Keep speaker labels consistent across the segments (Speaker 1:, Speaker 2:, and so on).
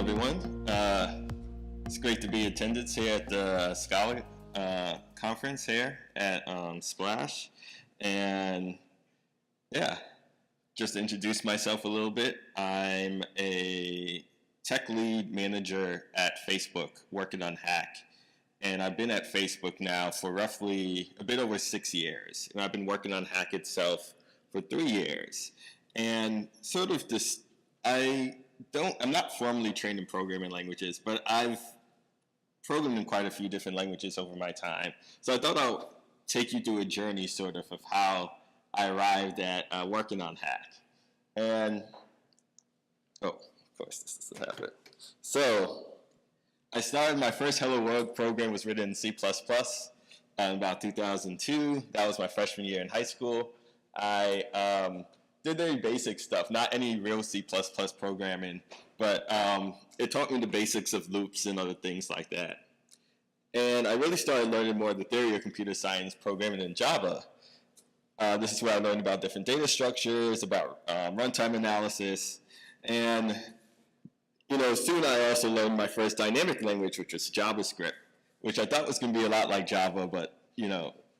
Speaker 1: everyone. It's great to be in attendance here at the Scala conference here at Splash. And yeah, just to introduce myself a little bit, I'm a tech lead manager at Facebook working on Hack. And I've been at Facebook now for roughly a bit over 6 years. And I've been working on Hack itself for 3 years. And sort of this, I'm not formally trained in programming languages, but I've programmed in quite a few different languages over my time. So I thought I'll take you through a journey sort of how I arrived at working on Hack. And, oh, of course, this doesn't have it. So I started, my first Hello World program was written in C++ in about 2002. That was my freshman year in high school. I did very basic stuff, not any real C++ programming, but it taught me the basics of loops and other things like that. And I really started learning more of the theory of computer science programming in Java. This is where I learned about different data structures, about runtime analysis, and soon I also learned my first dynamic language, which was JavaScript, which I thought was going to be a lot like Java, but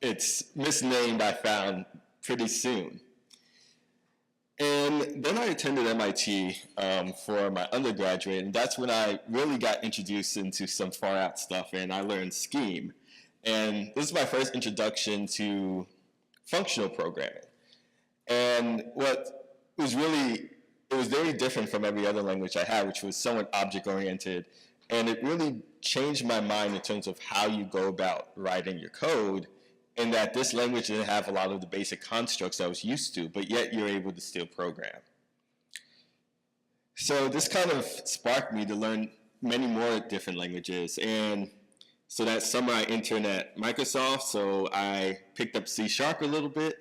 Speaker 1: it's misnamed, I found, pretty soon. And then I attended MIT for my undergraduate, and that's when I really got introduced into some far out stuff, and I learned Scheme. And this is my first introduction to functional programming. And what was really, it was very different from every other language I had, which was somewhat object-oriented, and it really changed my mind in terms of how you go about writing your code, in that this language didn't have a lot of the basic constructs I was used to, but yet you're able to still program. So this kind of sparked me to learn many more different languages. And so that summer I interned at Microsoft, so I picked up C# a little bit,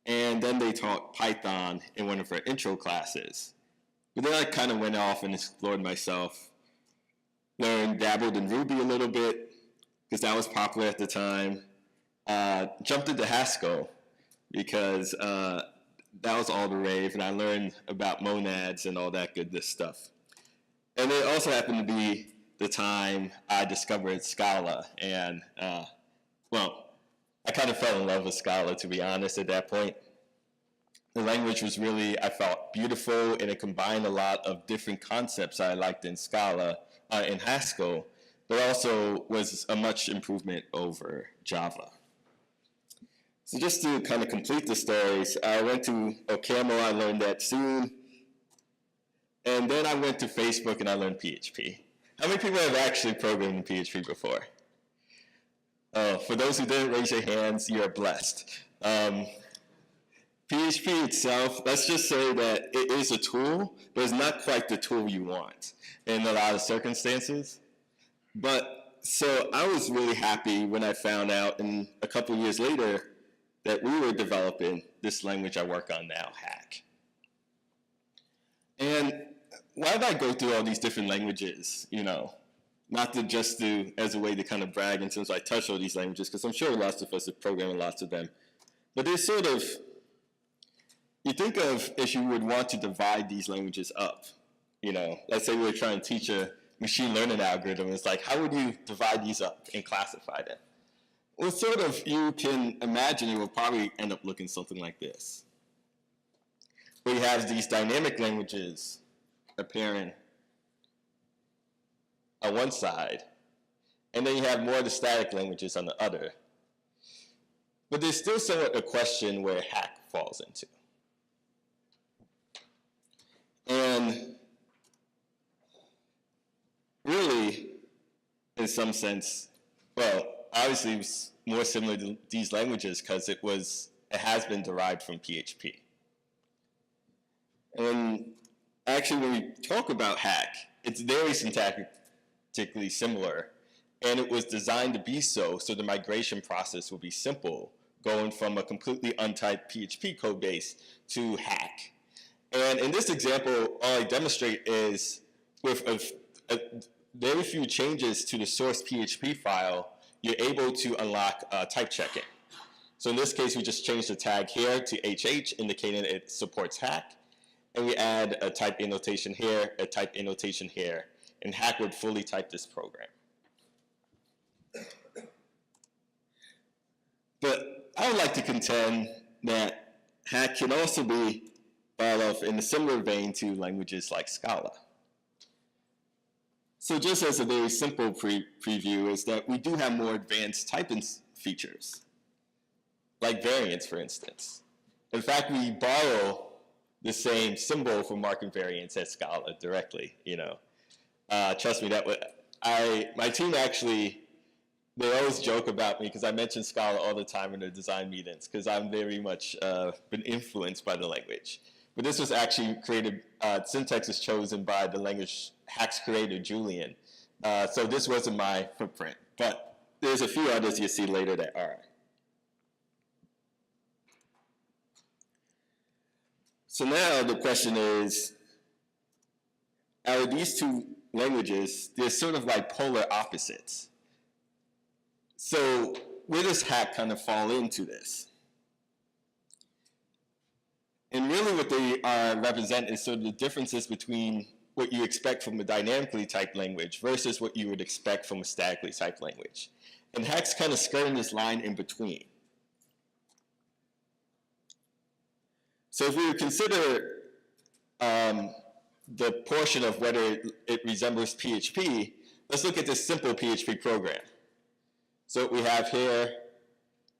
Speaker 1: and then they taught Python in one of our intro classes. But then I kind of went off and explored myself, dabbled in Ruby a little bit, because that was popular at the time. Jumped into Haskell because that was all the rave, and I learned about monads and all that good stuff. And it also happened to be the time I discovered Scala, and well, I kind of fell in love with Scala, to be honest, at that point. The language was really, I felt, beautiful, and it combined a lot of different concepts I liked in Scala, in Haskell, but also was a much improvement over Java. So just to kind of complete the stories, I went to OCaml, I learned that soon. And then I went to Facebook and I learned PHP. How many people have actually programmed in PHP before? For those who didn't raise your hands, you're blessed. PHP itself, let's just say that it is a tool, but it's not quite the tool you want in a lot of circumstances. But so I was really happy when I found out, and a couple of years later, that we were developing this language I work on now, Hack. And why did I go through all these different languages, not to just do as a way to kind of brag in terms of I touch all these languages, because I'm sure lots of us have programmed lots of them. But there's sort of, you think of if you would want to divide these languages up, let's say we were trying to teach a machine learning algorithm, it's like, how would you divide these up and classify them? Well, sort of, you can imagine it will probably end up looking something like this. We have these dynamic languages appearing on one side, and then you have more of the static languages on the other. But there's still somewhat a question where Hack falls into. And really, in some sense, well, obviously it was more similar to these languages because it has been derived from PHP. And actually when we talk about Hack, it's very syntactically similar, and it was designed to be so the migration process will be simple, going from a completely untyped PHP code base to Hack. And in this example, all I demonstrate is with very few changes to the source PHP file, you're able to unlock type checking. So in this case, we just changed the tag here to HH, indicating it supports Hack. And we add a type annotation here, a type annotation here. and Hack would fully type this program. But I would like to contend that Hack can also be thought of in a similar vein to languages like Scala. So just as a very simple preview is that we do have more advanced typing features, like variants, for instance. In fact, we borrow the same symbol for marking variants as Scala directly, Trust me, my team actually, they always joke about me because I mention Scala all the time in their design meetings because I'm very much been influenced by the language. But this was actually created, syntax is chosen by the language Hack's creator, Julian. So this wasn't my footprint, but there's a few others you'll see later that are. So now the question is, out of these two languages, they're sort of like polar opposites. So where does Hack kind of fall into this? And really what they represent is sort of the differences between what you expect from a dynamically typed language versus what you would expect from a statically typed language. And Hack's kind of skirting this line in between. So if we consider the portion of whether it resembles PHP, let's look at this simple PHP program. So what we have here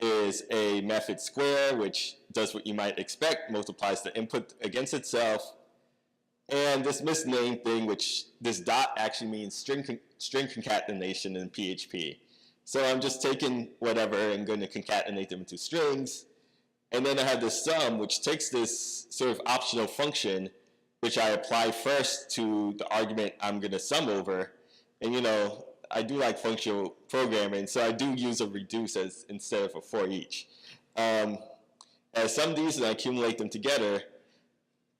Speaker 1: is a method square, which does what you might expect, multiplies the input against itself, and this misnamed thing, which this dot actually means string concatenation in PHP. So I'm just taking whatever and going to concatenate them into strings, and then I have this sum, which takes this sort of optional function, which I apply first to the argument I'm going to sum over, and I do like functional programming, so I do use a reduce instead of a for each. I sum these and I accumulate them together,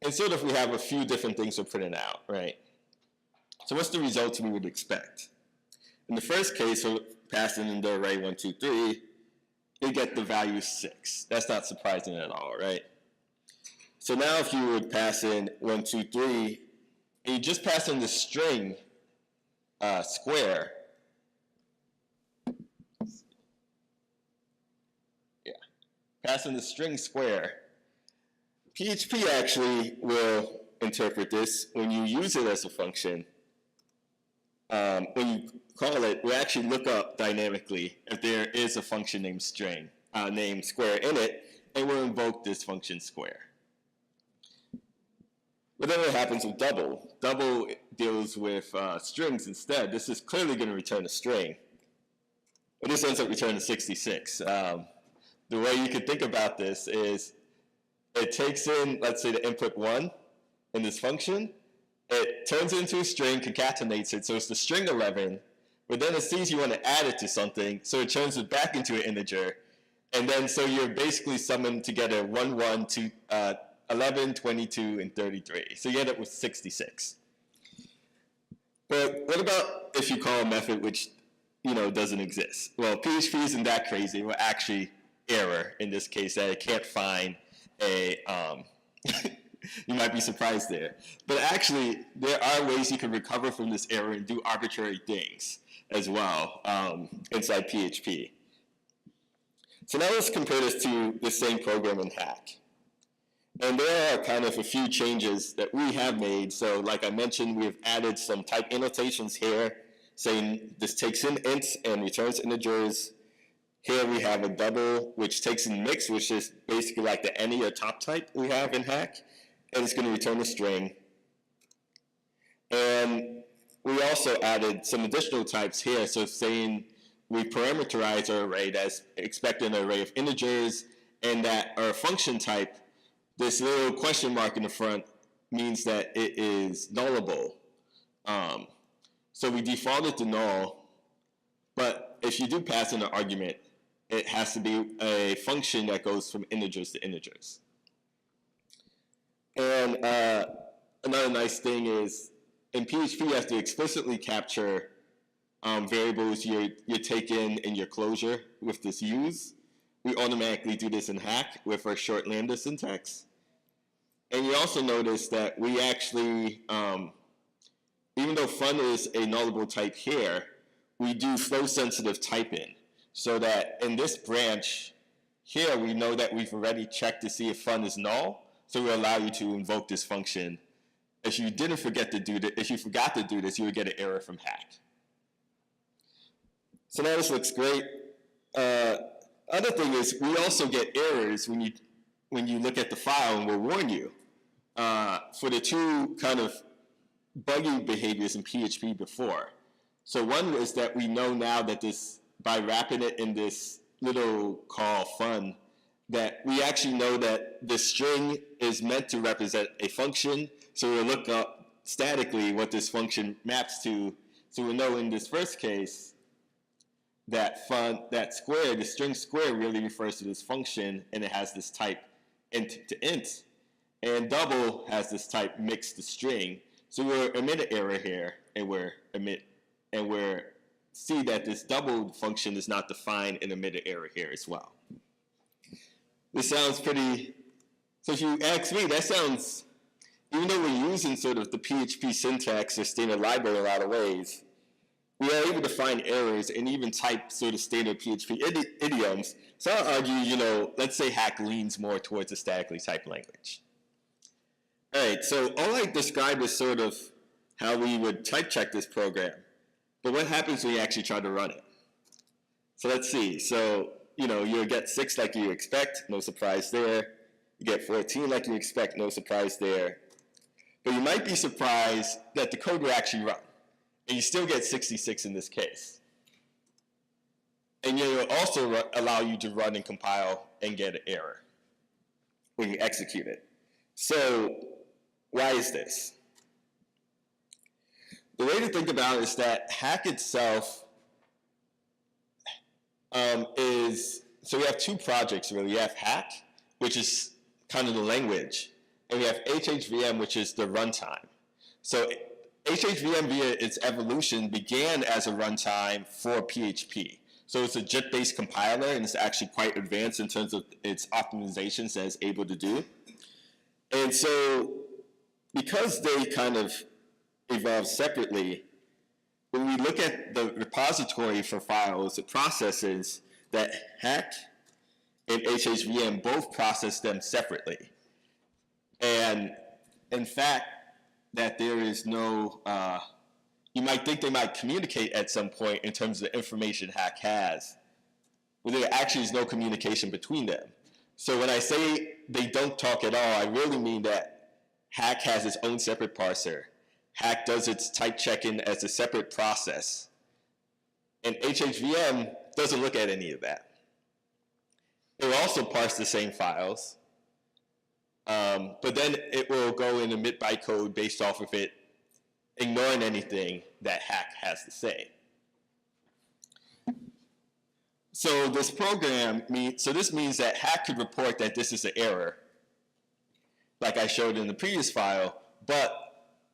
Speaker 1: and sort of we have a few different things we're putting out, right? So what's the results we would expect? In the first case, we're passing in the array 1, 2, 3, you get the value 6. That's not surprising at all, right? So now if you would pass in 1, 2, 3, and you just pass in the string square, pass in the string square, PHP actually will interpret this when you use it as a function. When you call it, we actually look up dynamically if there is a function named string, named square in it, and we'll invoke this function square. But then what happens with double? Double deals with strings instead. This is clearly going to return a string. But this ends up returning 66. The way you could think about this is it takes in, let's say, the input 1 in this function. It turns it into a string, concatenates it, so it's the string 11. But then it sees you want to add it to something, so it turns it back into an integer. And then so you're basically summing together 1, 1, 2, 11, 22, and 33. So you end up with 66. But what about if you call a method which doesn't exist? Well, PHP isn't that crazy. We're actually error in this case that it can't find a, you might be surprised there. But actually, there are ways you can recover from this error and do arbitrary things as well inside PHP. So now let's compare this to the same program in Hack. And there are kind of a few changes that we have made. So like I mentioned, we have added some type annotations here, saying this takes in ints and returns integers. Here we have a double, which takes in mix, which is basically like the any or top type we have in Hack, and it's going to return a string. And we also added some additional types here, so saying we parameterize our array that's expecting an array of integers, and that our function type, this little question mark in the front, means that it is nullable. So we defaulted to null, but if you do pass in an argument, it has to be a function that goes from integers to integers. And another nice thing is, in PHP, you have to explicitly capture variables you take in your closure with this use. We automatically do this in Hack with our short lambda syntax. And you also notice that we actually even though fun is a nullable type here, we do flow-sensitive typing, so that in this branch here, we know that we've already checked to see if fun is null, so we allow you to invoke this function. If you forgot to do this, you would get an error from hack. So now this looks great. Other thing is, we also get errors when you look at the file, and we'll warn you for the two kind of buggy behaviors in PHP before. So one is that we know now that this, by wrapping it in this little call fun, that we actually know that the string is meant to represent a function. So we'll look up statically what this function maps to. So we'll know in this first case that square, the string square, really refers to this function, and it has this type int to int. And double has this type mix to string. So we'll emit an error here, and we'll see that this double function is not defined, and emit an error here as well. This sounds pretty, so if you ask me, that sounds, even though we're using sort of the PHP syntax or standard library in a lot of ways, we are able to find errors and even type sort of standard PHP idioms. So I'll argue, let's say hack leans more towards a statically typed language. All right, so all I described is sort of how we would type check this program. But what happens when you actually try to run it? So let's see. So, you'll get 6 like you expect, no surprise there. You get 14 like you expect, no surprise there. But you might be surprised that the code will actually run. And you still get 66 in this case. And it will also allow you to run and compile and get an error when you execute it. So why is this? The way to think about it is that hack itself so we have two projects really. We have hack, which is kind of the language, and we have HHVM, which is the runtime. So HHVM via its evolution began as a runtime for PHP. So it's a JIT-based compiler, and it's actually quite advanced in terms of its optimizations that it's able to do. And so because they kind of evolve separately, when we look at the repository for files, it processes that hack and HHVM both process them separately. And in fact, that there is no, you might think they might communicate at some point in terms of the information hack has, but there actually is no communication between them. So when I say they don't talk at all, I really mean that hack has its own separate parser. Hack does its type checking as a separate process. And HHVM doesn't look at any of that. It will also parse the same files, but then it will go and emit bytecode based off of it, ignoring anything that hack has to say. So this program this means that hack could report that this is an error, like I showed in the previous file, but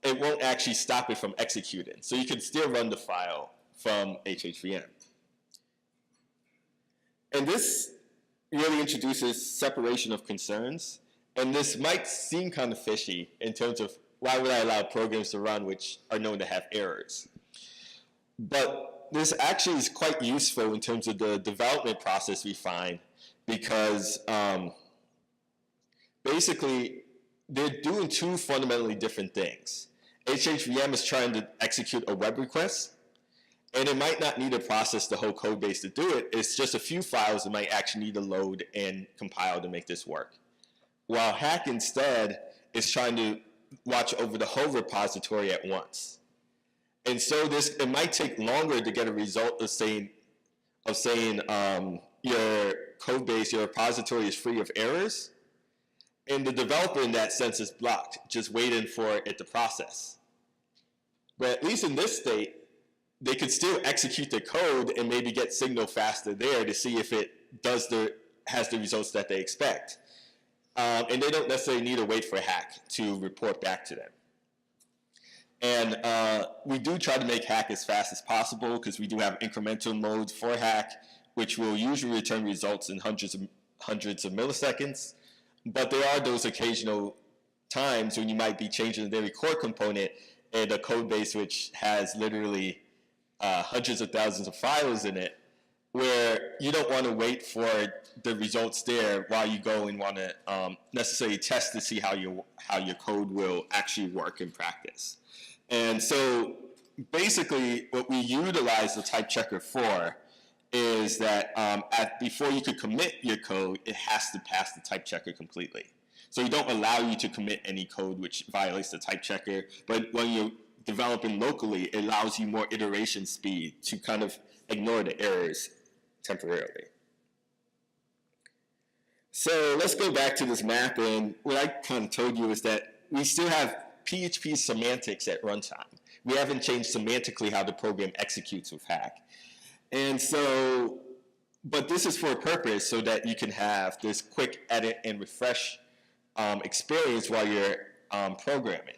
Speaker 1: it won't actually stop it from executing. So you can still run the file from HHVM. And this really introduces separation of concerns. And this might seem kind of fishy in terms of why would I allow programs to run which are known to have errors. But this actually is quite useful in terms of the development process we find, because basically they're doing two fundamentally different things. HHVM is trying to execute a web request, and it might not need to process the whole code base to do it. It's just a few files that might actually need to load and compile to make this work. While hack instead is trying to watch over the whole repository at once. And so it might take longer to get a result of saying your code base, your repository is free of errors, and the developer in that sense is blocked, just waiting for it to process. But at least in this state, they could still execute the code and maybe get signal faster there to see if it has the results that they expect. And they don't necessarily need to wait for hack to report back to them. And we do try to make hack as fast as possible, because we do have incremental modes for hack, which will usually return results in hundreds of milliseconds. But there are those occasional times when you might be changing the very core component, and a code base which has literally hundreds of thousands of files in it, where you don't want to wait for the results there while you go and want to necessarily test to see how your code will actually work in practice. And so basically what we utilize the type checker for is that before you could commit your code, it has to pass the type checker completely. So we don't allow you to commit any code which violates the type checker, but when you're developing locally, it allows you more iteration speed to kind of ignore the errors temporarily. So let's go back to this map, and what I kind of told you is that we still have PHP semantics at runtime. We haven't changed semantically how the program executes with hack. And so, but this is for a purpose so that you can have this quick edit and refresh experience while you're programming.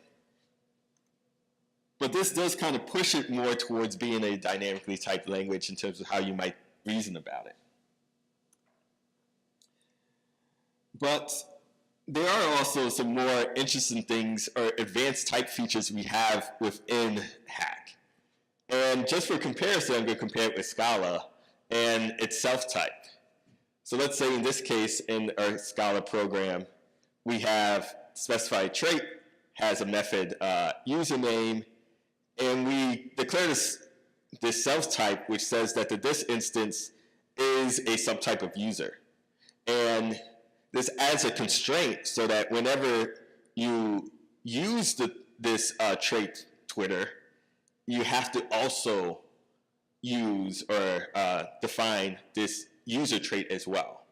Speaker 1: But this does kind of push it more towards being a dynamically typed language in terms of how you might reason about it. But there are also some more interesting things or advanced type features we have within hack. And just for comparison, I'm going to compare it with Scala and its self-type. So let's say in this case, in our Scala program, we have specified trait has a method username, and we declare this self-type, which says that the this instance is a subtype of user. And this adds a constraint so that whenever you use this trait Twitter, you have to also use or define this user trait as well.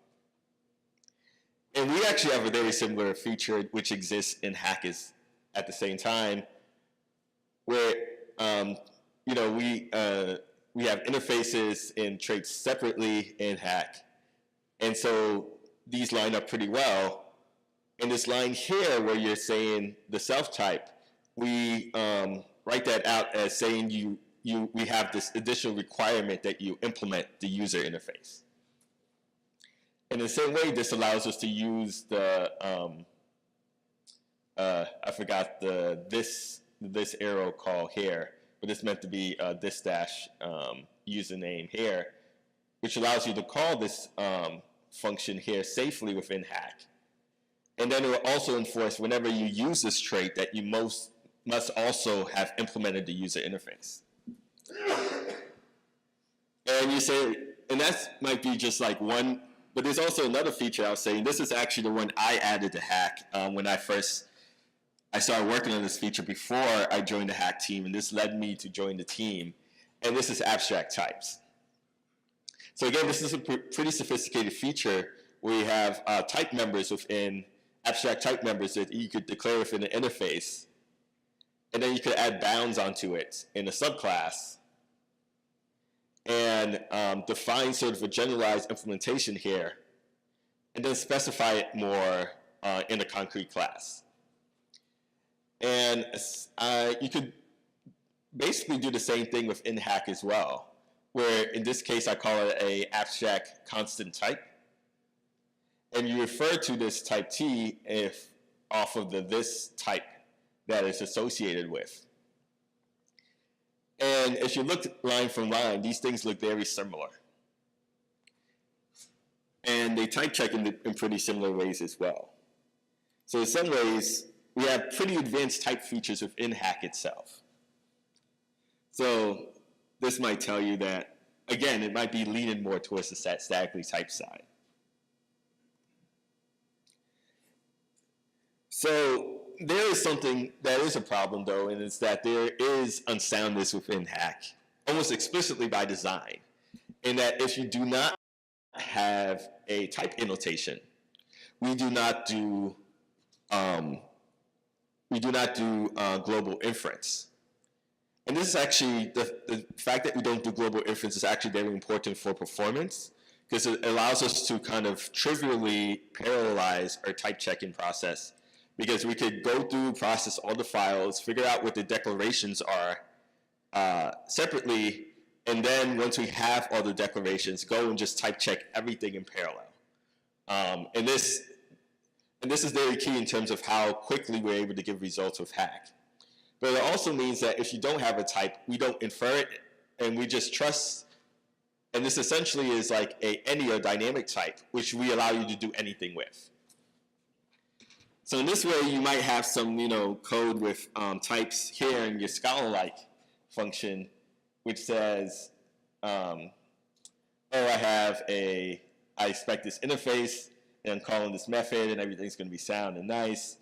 Speaker 1: And we actually have a very similar feature which exists in hack at the same time, where we have interfaces and traits separately in hack, and so these line up pretty well. In this line here, where you're saying the self-type, we write that out as saying we have this additional requirement that you implement the user interface. In the same way, this allows us to use the I forgot this arrow call here, but it's meant to be this dash username here, which allows you to call this function here safely within hack. And then it will also enforce whenever you use this trait that you must also have implemented the user interface. And you say, and that might be just like one, but there's also another feature I was saying. This is actually the one I added to hack when I started working on this feature before I joined the hack team, and this led me to join the team. And this is abstract types. So again, this is a pretty sophisticated feature where you have type members within abstract type members that you could declare within an interface, and then you could add bounds onto it in a subclass and define sort of a generalized implementation here, and then specify it more in a concrete class. And you could basically do the same thing within hack as well, where in this case I call it a abstract constant type, and you refer to this type T if off of this type that it's associated with. And as you look line from line, these things look very similar. And they type check in pretty similar ways as well. So in some ways, we have pretty advanced type features within hack itself. So this might tell you that, again, it might be leaning more towards the statically typed side. So there is something that is a problem, though, and it's that there is unsoundness within hack, almost explicitly by design, in that if you do not have a type annotation, we do not do global inference. And this is actually, the fact that we don't do global inference is actually very important for performance, because it allows us to kind of trivially parallelize our type checking process, because we could go through, process all the files, figure out what the declarations are separately, and then once we have all the declarations, go and just type check everything in parallel. And this is very key in terms of how quickly we're able to give results with hack. But it also means that if you don't have a type, we don't infer it, and we just trust. And this essentially is like any dynamic type, which we allow you to do anything with. So in this way, you might have some, code with types here in your Scala-like function, which says, I expect this interface, and I'm calling this method, and everything's going to be sound and nice.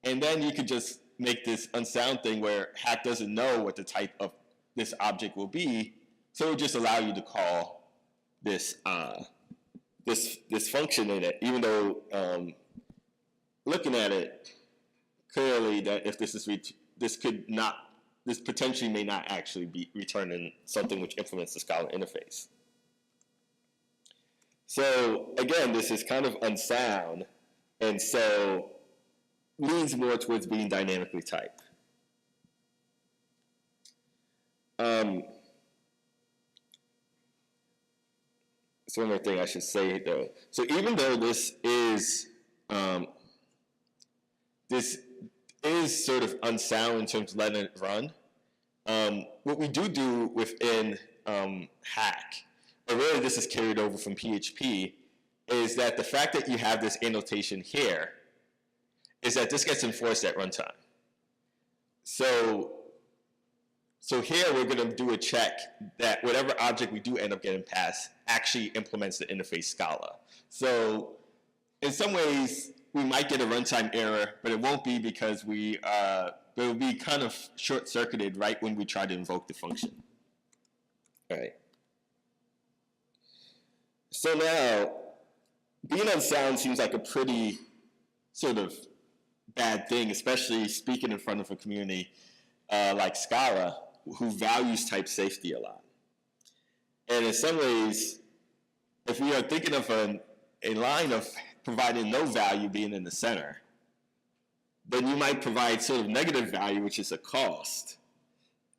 Speaker 1: And then you could just make this unsound thing where hack doesn't know what the type of this object will be, so it will just allow you to call this this function in it, even though looking at it clearly that if this is this potentially may not actually be returning something which implements the Scala interface. So again, this is kind of unsound, and so leans more towards being dynamically typed. So one more thing I should say though. So even though this is sort of unsound in terms of letting it run, what we do within hack, or really this is carried over from PHP, is that the fact that you have this annotation here is that this gets enforced at runtime. So here we're going to do a check that whatever object we do end up getting passed actually implements the interface Scala. So in some ways, we might get a runtime error, but it won't be because it will be kind of short-circuited right when we try to invoke the function. All right. So now, being unsound seems like a pretty sort of bad thing, especially speaking in front of a community like Scala, who values type safety a lot. And in some ways, if we are thinking of a line of providing no value being in the center, then you might provide sort of negative value, which is a cost,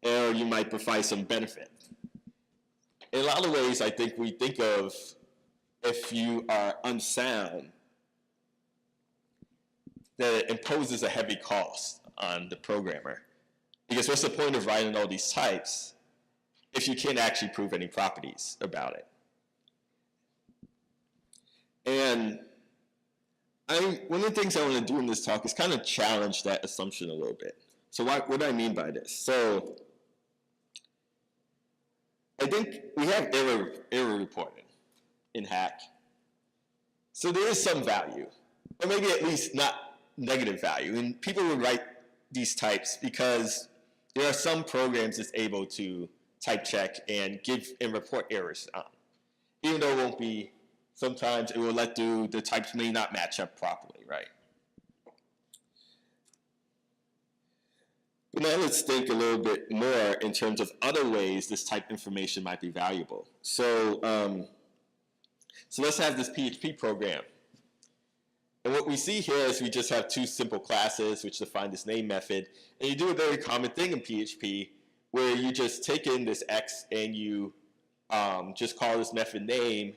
Speaker 1: or you might provide some benefit. In a lot of ways, I think we think of if you are unsound, that it imposes a heavy cost on the programmer. Because what's the point of writing all these types if you can't actually prove any properties about it? And one of the things I want to do in this talk is kind of challenge that assumption a little bit. So what do I mean by this? So I think we have error reporting in hack. So there is some value, or maybe at least not negative value. And people would write these types because there are some programs that's able to type check and report errors on. Even though it won't be, sometimes it will the types may not match up properly, right? But now let's think a little bit more in terms of other ways this type information might be valuable. So let's have this PHP program. And what we see here is we just have two simple classes which define this name method. And you do a very common thing in PHP where you just take in this X and you just call this method name,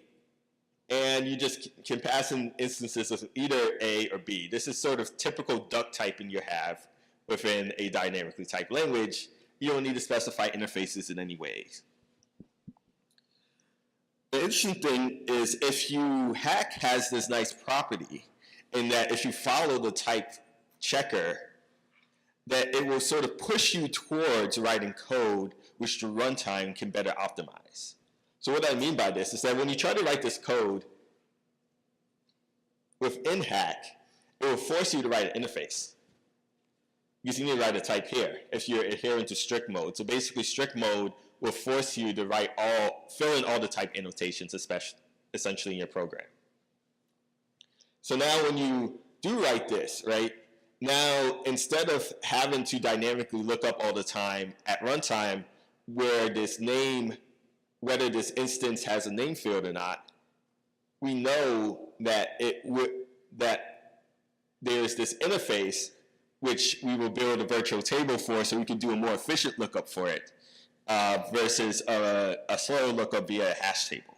Speaker 1: and you just can pass in instances of either A or B. This is sort of typical duck typing you have within a dynamically typed language. You don't need to specify interfaces in any way. The interesting thing is hack has this nice property in that if you follow the type checker, that it will sort of push you towards writing code which the runtime can better optimize. So what I mean by this is that when you try to write this code within hack, it will force you to write an interface. Because you need to write a type here if you're adhering to strict mode. So basically strict mode will force you to fill in all the type annotations, essentially in your program. So now when you do write this, right, now instead of having to dynamically look up all the time at runtime where this name, whether this instance has a name field or not, we know that there's this interface which we will build a virtual table for so we can do a more efficient lookup for it versus a slow lookup via a hash table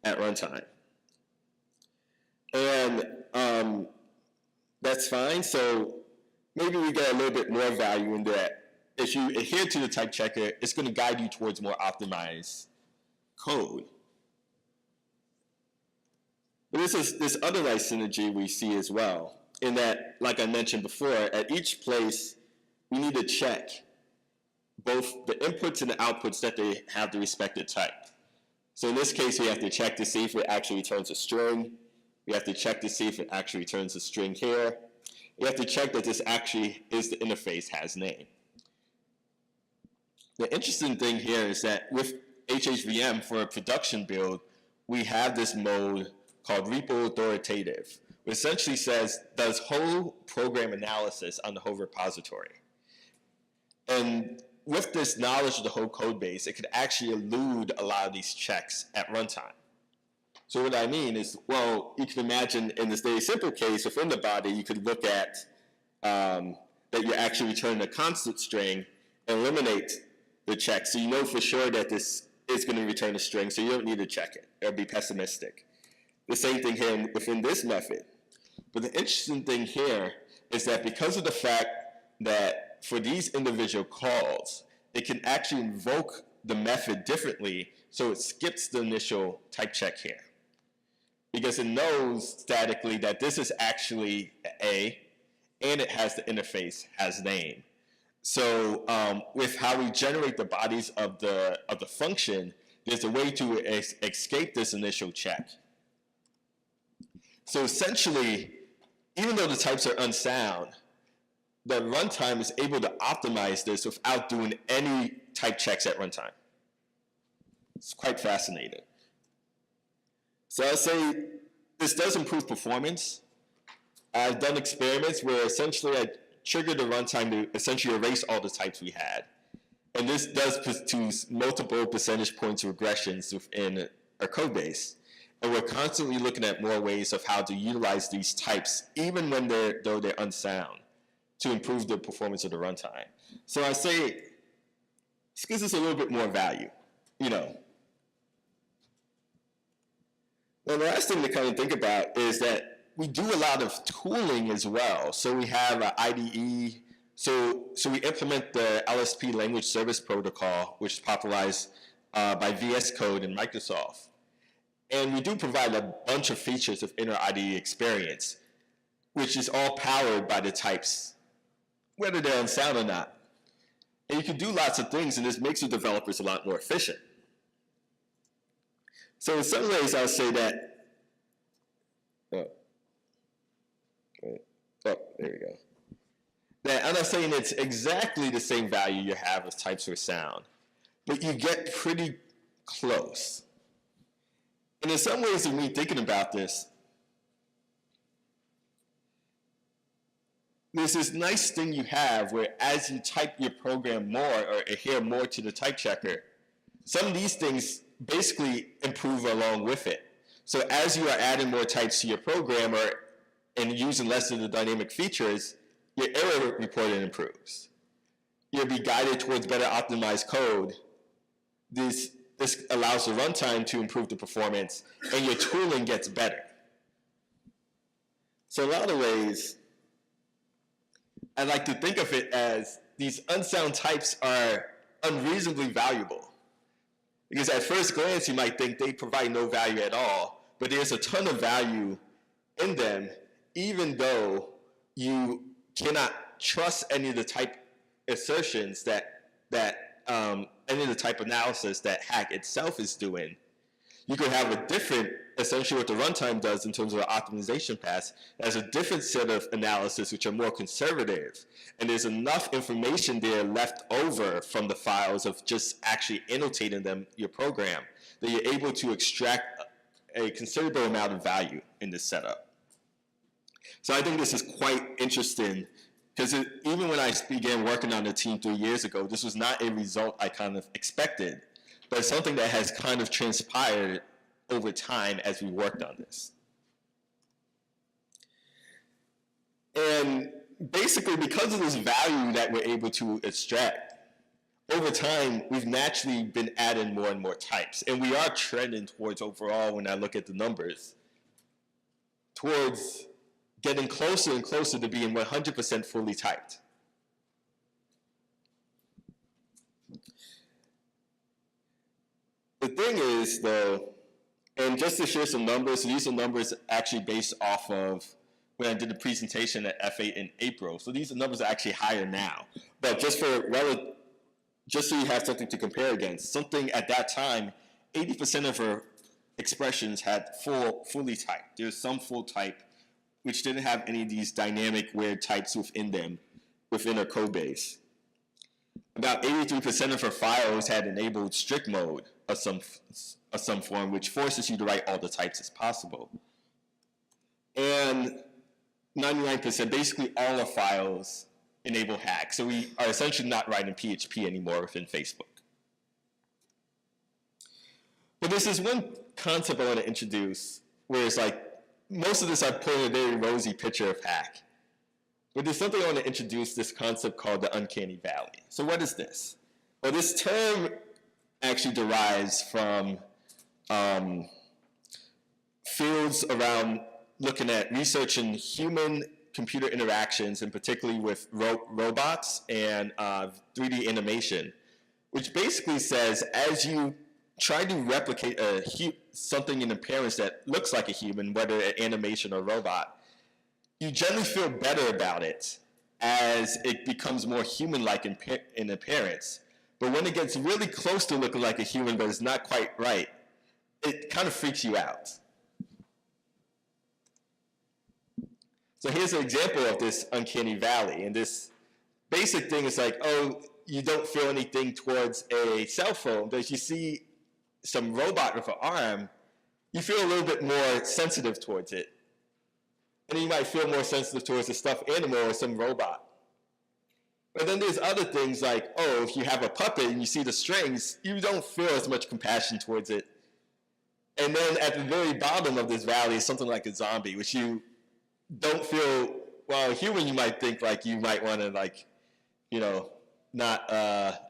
Speaker 1: at runtime. And that's fine. So maybe we get a little bit more value in that if you adhere to the type checker, it's going to guide you towards more optimized code. But this other nice synergy we see as well, in that, like I mentioned before, at each place, we need to check both the inputs and the outputs that they have the respective type. So in this case, we have to check to see if it actually returns a string. We have to check to see if it actually returns a string here. We have to check that this actually is the interface has name. The interesting thing here is that with HHVM for a production build, we have this mode called repo authoritative, which essentially says, does whole program analysis on the whole repository. And with this knowledge of the whole code base, it could actually elude a lot of these checks at runtime. So what I mean is, well, you can imagine in this very simple case, within the body, you could look at that you're actually returning a constant string and eliminate the check. So you know for sure that this is going to return a string, so you don't need to check it or be pessimistic. The same thing here within this method. But the interesting thing here is that because of the fact that for these individual calls, it can actually invoke the method differently, so it skips the initial type check here. Because it knows statically that this is actually A, and it has the interface has name. So with how we generate the bodies of the function, there's a way to escape this initial check. So essentially, even though the types are unsound, the runtime is able to optimize this without doing any type checks at runtime. It's quite fascinating. So I'll say this does improve performance. I've done experiments where essentially I triggered the runtime to essentially erase all the types we had. And this does produce multiple percentage points regressions within our code base. And we're constantly looking at more ways of how to utilize these types, even when they're unsound, to improve the performance of the runtime. So I say this gives us a little bit more value, you know. Well, the last thing to kind of think about is that we do a lot of tooling as well. So we have an IDE. So we implement the LSP language service protocol, which is popularized by VS Code and Microsoft. And we do provide a bunch of features within our IDE experience, which is all powered by the types, whether they're unsound or not. And you can do lots of things, and this makes the developers a lot more efficient. So in some ways, I'll say that, there we go. That I'm not saying it's exactly the same value you have as types or sound, but you get pretty close. And in some ways, of me thinking about this, there's this nice thing you have where as you type your program more or adhere more to the type checker, some of these things basically improve along with it. So as you are adding more types to your program and using less of the dynamic features, your error reporting improves. You'll be guided towards better optimized code. This allows the runtime to improve the performance, and your tooling gets better. So in a lot of ways, I like to think of it as these unsound types are unreasonably valuable. Because at first glance, you might think they provide no value at all, but there's a ton of value in them, even though you cannot trust any of the type assertions any of the type analysis that Hack itself is doing. You could have a different, essentially what the runtime does in terms of the optimization pass, as a different set of analysis which are more conservative. And there's enough information there left over from the files of just actually annotating them, your program, that you're able to extract a considerable amount of value in this setup. So I think this is quite interesting, because even when I began working on the team 3 years ago, this was not a result I kind of expected, but it's something that has kind of transpired over time as we worked on this. And basically, because of this value that we're able to extract, over time, we've naturally been adding more and more types. And we are trending towards overall, when I look at the numbers, towards getting closer and closer to being 100% fully typed. The thing is, though, and just to share some numbers, so these are numbers actually based off of when I did the presentation at F8 in April. So these numbers are actually higher now. But just so you have something to compare against, something at that time, 80% of her expressions had fully typed. There's some full type, which didn't have any of these dynamic weird types within them, within her code base. About 83% of her files had enabled strict mode of some form, which forces you to write all the types as possible. And 99%, basically all our files enable hack. So we are essentially not writing PHP anymore within Facebook. But there's this one concept I want to introduce where it's like, most of this I put in a very rosy picture of hack. But there's something I want to introduce, this concept called the uncanny valley. So what is this? Well, this term actually derives from fields around looking at researching human computer interactions, and particularly with robots and 3D animation, which basically says as you try to replicate something in appearance that looks like a human, whether an animation or robot, you generally feel better about it as it becomes more human-like in appearance. But when it gets really close to looking like a human but it's not quite right, it kind of freaks you out. So here's an example of this uncanny valley. And this basic thing is like, oh, you don't feel anything towards a cell phone, but if you see some robot with an arm, you feel a little bit more sensitive towards it. And then you might feel more sensitive towards a stuffed animal or some robot. But then there's other things like, oh, if you have a puppet and you see the strings, you don't feel as much compassion towards it. And then at the very bottom of this valley is something like a zombie, which you don't feel, well, human you might think like you might want to like, you know, not,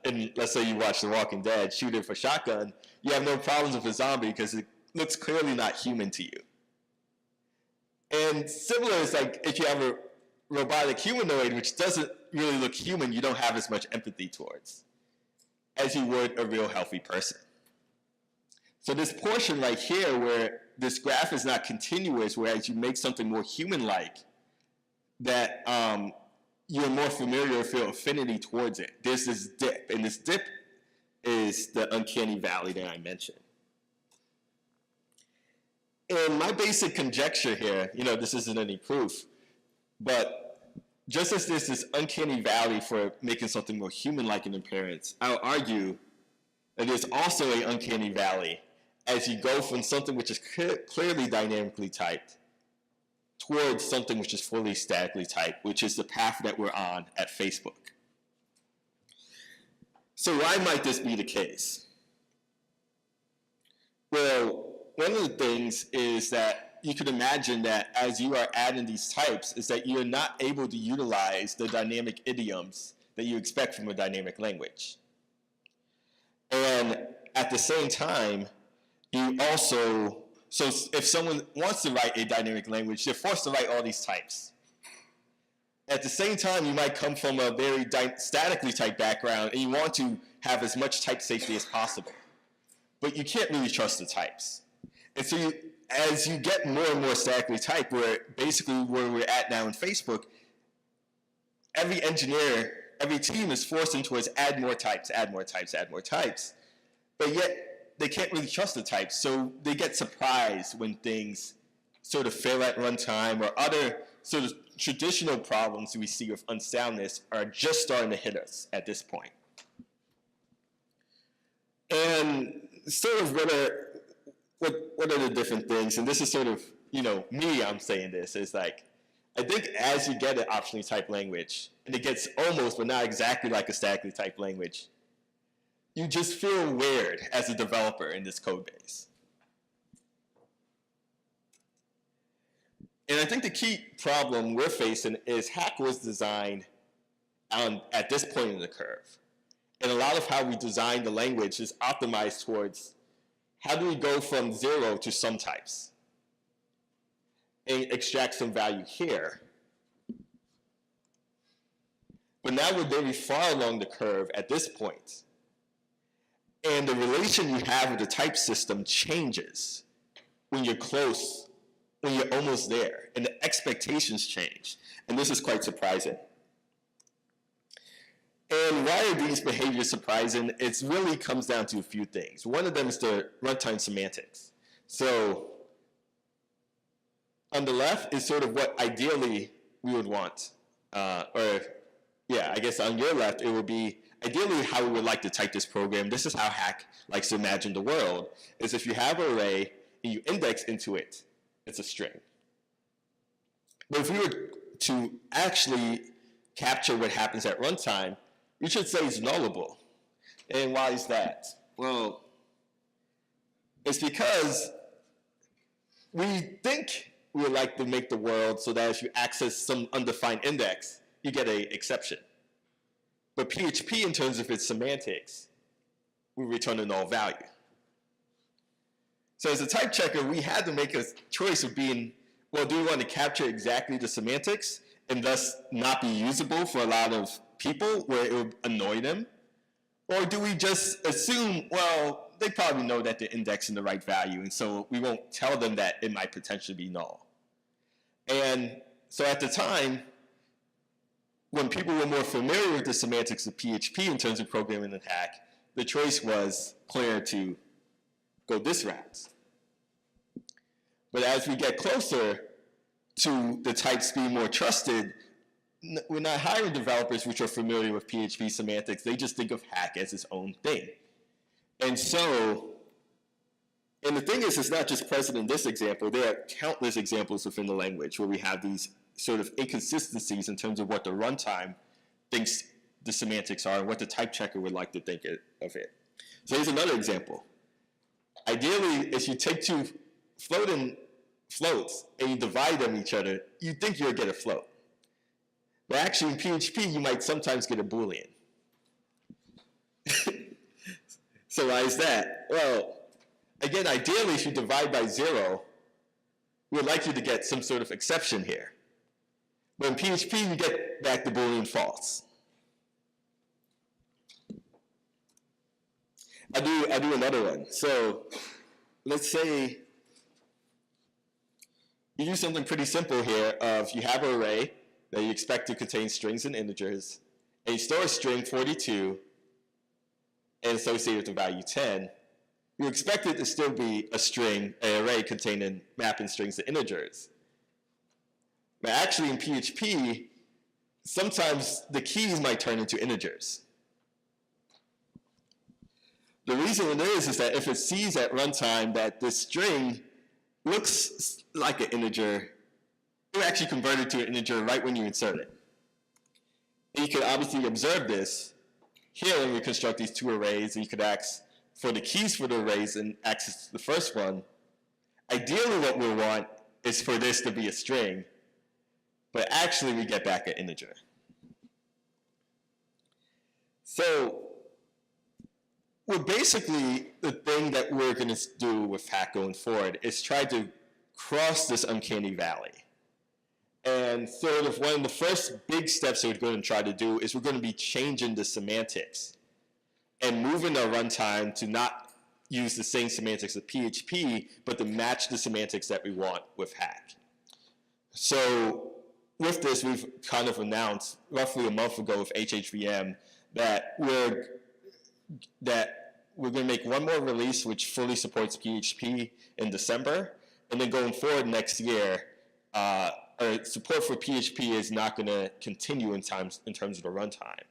Speaker 1: and let's say you watch The Walking Dead, shoot it with a shotgun, you have no problems with a zombie because it looks clearly not human to you. And similar is like if you have a robotic humanoid which doesn't really look human, you don't have as much empathy towards as you would a real healthy person. So this portion right here where this graph is not continuous, whereas you make something more human-like, that you're more familiar or feel affinity towards it. There's this dip, and this dip is the uncanny valley that I mentioned. And my basic conjecture here, you know, this isn't any proof, but just as there's this uncanny valley for making something more human-like in appearance, I'll argue that there's also an uncanny valley as you go from something which is clearly dynamically typed towards something which is fully statically typed, which is the path that we're on at Facebook. So why might this be the case? Well, one of the things is that you could imagine that as you are adding these types is that you're not able to utilize the dynamic idioms that you expect from a dynamic language. And at the same time, you also, so if someone wants to write a dynamic language, they're forced to write all these types. At the same time, you might come from a very statically typed background and you want to have as much type safety as possible. But you can't really trust the types. And so as you get more and more statically typed, where basically where we're at now in Facebook, every engineer, every team is forced into us add more types, add more types, add more types. But yet, they can't really trust the types, so they get surprised when things sort of fail at runtime or other sort of traditional problems we see with unsoundness are just starting to hit us at this point. And sort of what are the different things, and this is sort of, you know, me, I'm saying this, is like, I think as you get an optionally typed language, and it gets almost, but not exactly like a statically typed language, you just feel weird as a developer in this code base. And I think the key problem we're facing is Hack was designed at this point in the curve. And a lot of how we design the language is optimized towards how do we go from 0 to some types.
Speaker 2: and extract some value here. But now we're very far along the curve at this point. And the relation you have with the type system changes when you're close, when you're almost there, and the expectations change. And this is quite surprising. And why are these behaviors surprising? It really comes down to a few things. One of them is the runtime semantics. So on the left is sort of what ideally we would want. I guess on your left, it would be ideally how we would like to type this program. This is how Hack likes to imagine the world, is if you have an array and you index into it, it's a string. But if we were to actually capture what happens at runtime, we should say it's nullable. And why is that? Well, it's because we think we would like to make the world so that if you access some undefined index, you get an exception. But PHP, in terms of its semantics, will return a null value. So as a type checker, we had to make a choice of being, well, do we want to capture exactly the semantics and thus not be usable for a lot of people where it would annoy them? Or do we just assume, well, they probably know that they're indexing the right value, and so we won't tell them that it might potentially be null. And so at the time, when people were more familiar with the semantics of PHP in terms of programming and Hack, the choice was clear to go this route. But as we get closer to the types being more trusted, we're not hiring developers which are familiar with PHP semantics. They just think of Hack as its own thing. And so, and the thing is, it's not just present in this example. There are countless examples within the language where we have these sort of inconsistencies in terms of what the runtime thinks the semantics are and what the type checker would like to think of it. So here's another example. Ideally, if you take two floats and you divide them each other, you think you'll get a float. But actually in PHP, you might sometimes get a Boolean. So why is that? Well, again, ideally, if you divide by 0, we'd like you to get some sort of exception here. But in PHP, you get back the Boolean false. I'll do another one. So let's say you do something pretty simple here of you have an array that you expect to contain strings and integers, and you store a string 42 and associate with the value 10. You expect it to still be a string, an array containing mapping strings to integers. But actually in PHP, sometimes the keys might turn into integers. The reason it is that if it sees at runtime that this string looks like an integer, it will actually convert it to an integer right when you insert it. And you can obviously observe this here when we construct these two arrays, and you could ask for the keys for the arrays and access the first one. Ideally what we want is for this to be a string, but actually we get back an integer. So we're basically, the thing that we're going to do with Hack going forward is try to cross this uncanny valley. And sort of one of the first big steps that we're going to try to do is we're going to be changing the semantics and moving our runtime to not use the same semantics of PHP, but to match the semantics that we want with Hack. So with this, we've kind of announced roughly a month ago with HHVM that we're going to make one more release which fully supports PHP in December, and then going forward next year, our support for PHP is not going to continue in terms of the runtime.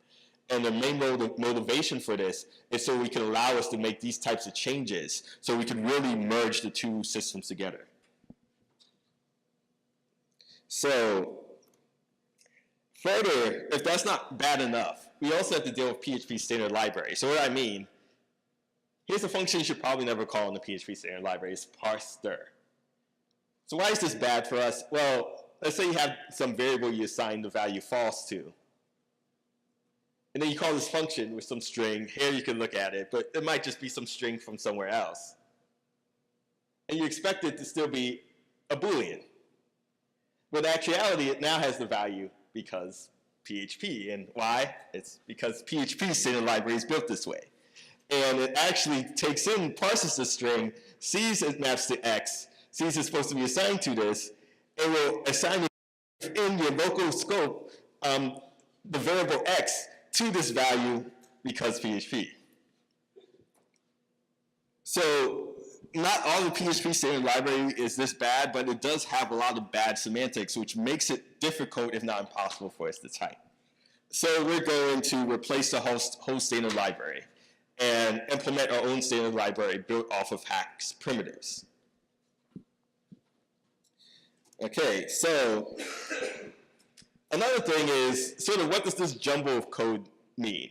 Speaker 2: And the main motivation for this is so we can allow us to make these types of changes so we can really merge the two systems together. So further, if that's not bad enough, we also have to deal with PHP standard library. So what I mean, here's a function you should probably never call in the PHP standard library, is parse_dir. So why is this bad for us? Well, let's say you have some variable you assign the value false to. And then you call this function with some string. Here you can look at it, but it might just be some string from somewhere else. And you expect it to still be a Boolean. But in actuality, it now has the value because PHP. And why? It's because PHP standard library is built this way. And it actually takes in, parses the string, sees it maps to X, sees it's supposed to be assigned to this, and will assign it in your local scope, the variable X to this value because PHP. So not all the PHP standard library is this bad, but it does have a lot of bad semantics, which makes it difficult, if not impossible, for us to type. So we're going to replace the whole standard library and implement our own standard library built off of Hack's primitives. Okay, so another thing is sort of what does this jumble of code mean?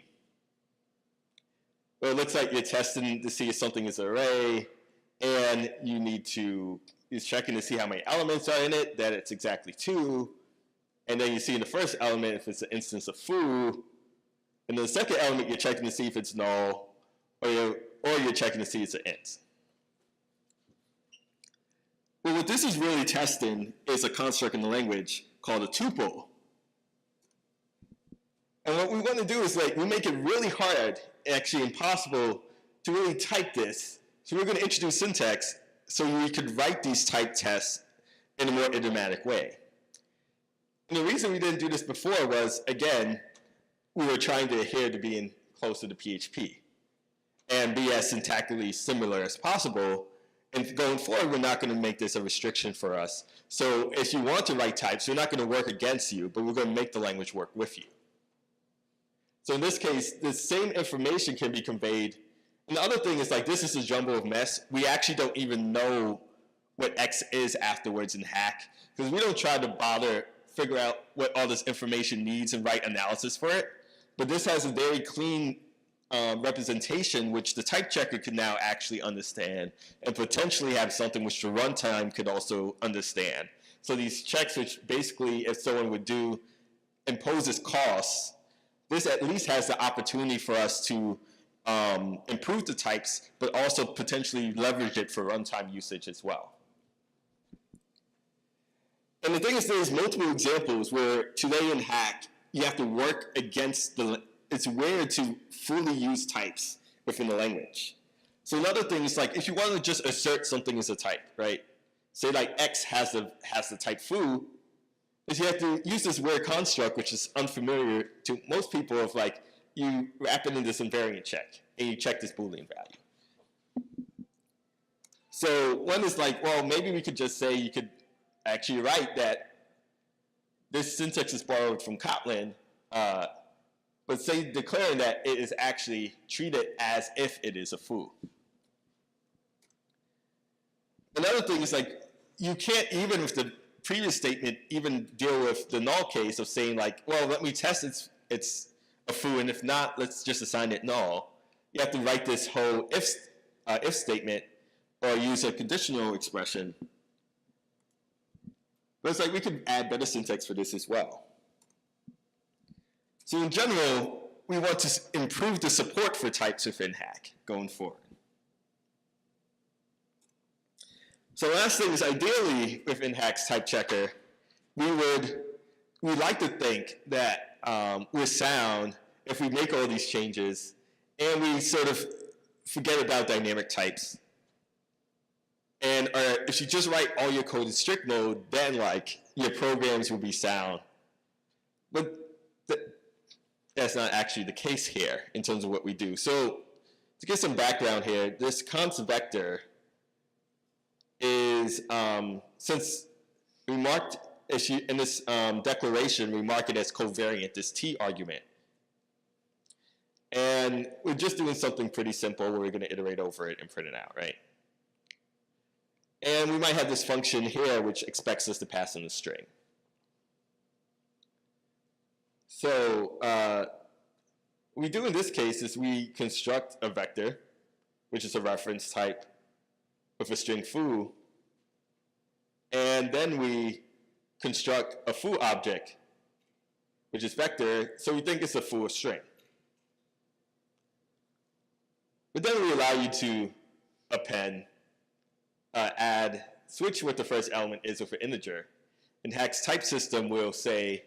Speaker 2: Well, it looks like you're testing to see if something is an array, and you're checking to see how many elements are in it, that it's exactly 2, and then you see in the first element if it's an instance of foo, and then the second element you're checking to see if it's null, or you're checking to see it's an int. Well, what this is really testing is a construct in the language called a tuple. And what we want to do is we make it really hard, actually impossible, to really type this. So we're going to introduce syntax so we could write these type tests in a more idiomatic way. And the reason we didn't do this before was, again, we were trying to adhere to being closer to PHP and be as syntactically similar as possible. And going forward, we're not going to make this a restriction for us. So if you want to write types, we're not going to work against you, but we're going to make the language work with you. So in this case, the same information can be conveyed. And the other thing is this is a jumble of mess. We actually don't even know what X is afterwards in Hack, because we don't try to bother figure out what all this information needs and write analysis for it. But this has a very clean representation which the type checker could now actually understand and potentially have something which the runtime could also understand. So these checks, which basically if someone would do imposes costs, this at least has the opportunity for us to improve the types, but also potentially leverage it for runtime usage as well. And the thing is, there's multiple examples where today in Hack, you have to work against it's weird to fully use types within the language. So another thing is if you want to just assert something as a type, right? Say X has the type foo, is you have to use this weird construct, which is unfamiliar to most people, of you wrap it in this invariant check, and you check this Boolean value. So one is well, maybe we could just say you could actually write that this syntax is borrowed from Kotlin, but say declaring that it is actually treated as if it is a foo. Another thing is you can't, even with the previous statement, even deal with the null case of saying well, let me test it's a foo, and if not, let's just assign it null. You have to write this whole if statement or use a conditional expression. But it's we could add better syntax for this as well. So in general, we want to improve the support for types within Hack going forward. So the last thing is, ideally within Hack's type checker, we like to think that we're sound if we make all these changes and we sort of forget about dynamic types. And if you just write all your code in strict mode, then your programs will be sound. But that's not actually the case here in terms of what we do. So to get some background here, this const vector is, since we marked in this declaration, we mark it as covariant, this T argument. And we're just doing something pretty simple where we're going to iterate over it and print it out, right? And we might have this function here which expects us to pass in a string. So what we do in this case is we construct a vector, which is a reference type with a string foo, and then we construct a foo object, which is vector, so we think it's a foo of string. But then we allow you to append, switch what the first element is with an integer, And Hack's type system will say,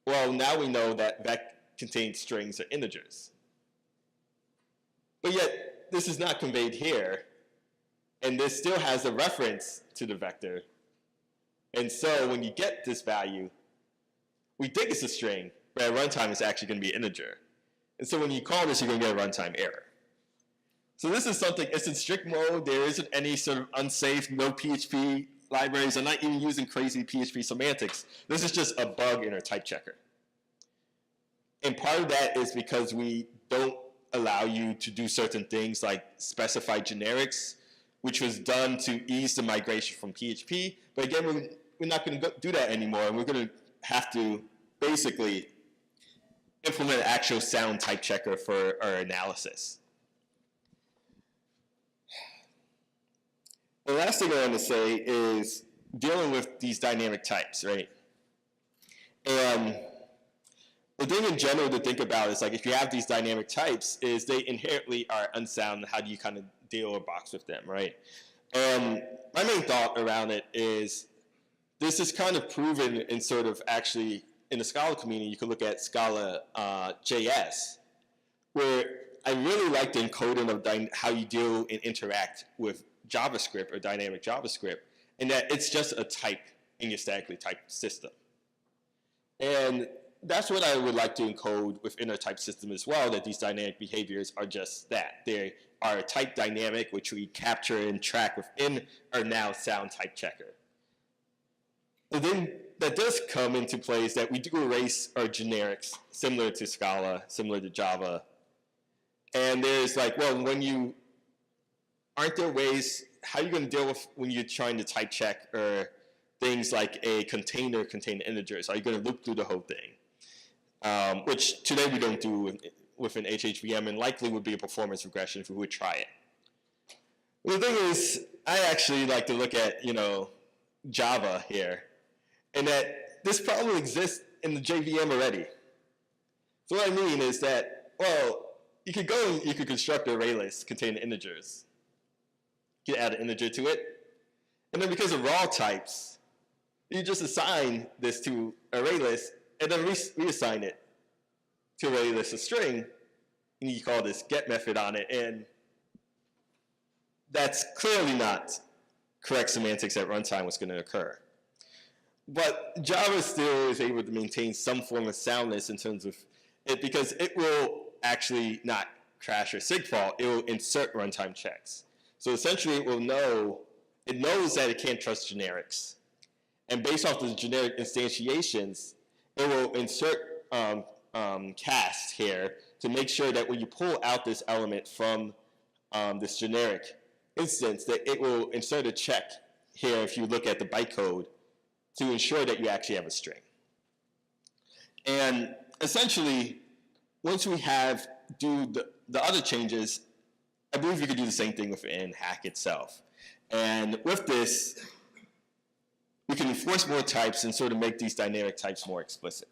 Speaker 2: well, now we know that vec contains strings or integers. But yet, this is not conveyed here, and this still has a reference to the vector. And so when you get this value, we think it's a string, but at runtime it's actually going to be an integer. And so when you call this, you're going to get a runtime error. So this is something, it's in strict mode. There isn't any sort of unsafe, no PHP libraries. I'm not even using crazy PHP semantics. This is just a bug in our type checker. And part of that is because we don't allow you to do certain things like specify generics, which was done to ease the migration from PHP. But again, we're not going to do that anymore, and we're going to have to basically implement an actual sound type checker for our analysis. The last thing I want to say is dealing with these dynamic types, right? And the thing in general to think about is, like, if you have these dynamic types, is they inherently are unsound. How do you kind of deal or box with them, right? And my main thought around it is this is kind of proven in sort of actually in the Scala community. You can look at Scala JS, where I really like the encoding of how you deal and interact with JavaScript or dynamic JavaScript, and that it's just a type in your statically typed system. And that's what I would like to encode within a type system as well, that these dynamic behaviors are just that. They are a type dynamic, which we capture and track within our now sound type checker. And then that does come into play is that we do erase our generics, similar to Scala, similar to Java. And there's like, well, when you, aren't there ways, how are you going to deal with when you're trying to type check or things like a container contain integers? Are you going to loop through the whole thing? Which today we don't do with an HHVM, and likely would be a performance regression if we would try it. The thing is, I actually like to look at, Java here, and that this problem exists in the JVM already. So what I mean is that, well, you could go and you could construct an array list containing integers. You can add an integer to it, and then because of raw types, you just assign this to array list, and then reassign it to array list a string, and you call this get method on it, and that's clearly not correct semantics at runtime what's going to occur. But Java still is able to maintain some form of soundness in terms of it, because it will actually not crash or sig fault, it will insert runtime checks. So essentially it knows that it can't trust generics. And based off the generic instantiations, it will insert cast here to make sure that when you pull out this element from this generic instance, that it will insert a check here if you look at the bytecode to ensure that you actually have a string. And essentially, once we do the other changes, I believe you could do the same thing within Hack itself. And with this, we can enforce more types and sort of make these dynamic types more explicit.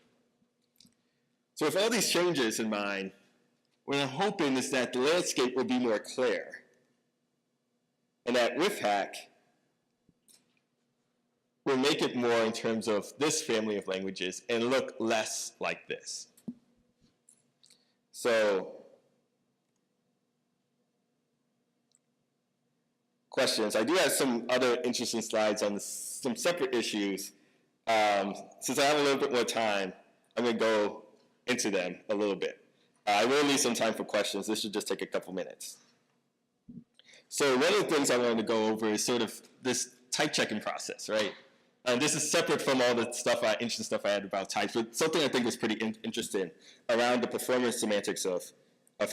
Speaker 2: So with all these changes in mind, what I'm hoping is that the landscape will be more clear. And that with Hack, we'll make it more in terms of this family of languages and look less like this. So, questions. I do have some other interesting slides on some separate issues. Since I have a little bit more time, I'm going to go into them a little bit. I will need some time for questions. This should just take a couple minutes. So one of the things I wanted to go over is sort of this type checking process, right? And this is separate from all the interesting stuff I had about types, but something I think is pretty interesting around the performance semantics of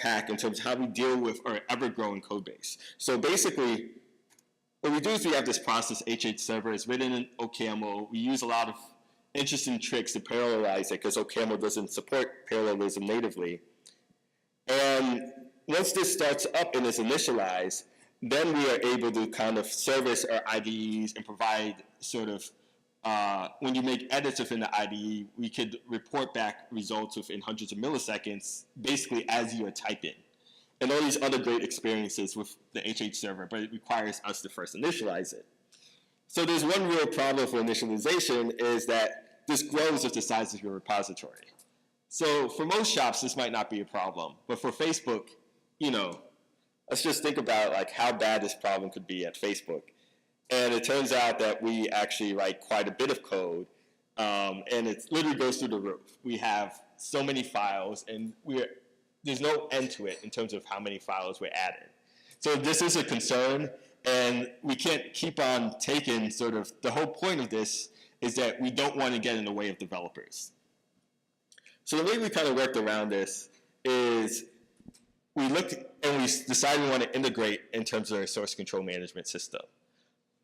Speaker 2: Hack in terms of how we deal with our ever-growing code base. So basically, what we do is we have this process, HH server, is written in OCaml. We use a lot of interesting tricks to parallelize it because OCaml doesn't support parallelism natively. And once this starts up and is initialized, then we are able to kind of service our IDEs and provide sort of, when you make edits within the IDE, we could report back results within hundreds of milliseconds, basically as you are typing. And all these other great experiences with the HH server, but it requires us to first initialize it. So there's one real problem for initialization is that this grows with the size of your repository. So for most shops, this might not be a problem. But for Facebook, you know, let's just think about like how bad this problem could be at Facebook. And it turns out that we actually write quite a bit of code, and it literally goes through the roof. We have so many files, and there's no end to it in terms of how many files we're adding. So this is a concern, and we can't keep on taking sort of, the whole point of this is that we don't want to get in the way of developers. So the way we kind of worked around this is we looked and we decided we want to integrate in terms of our source control management system.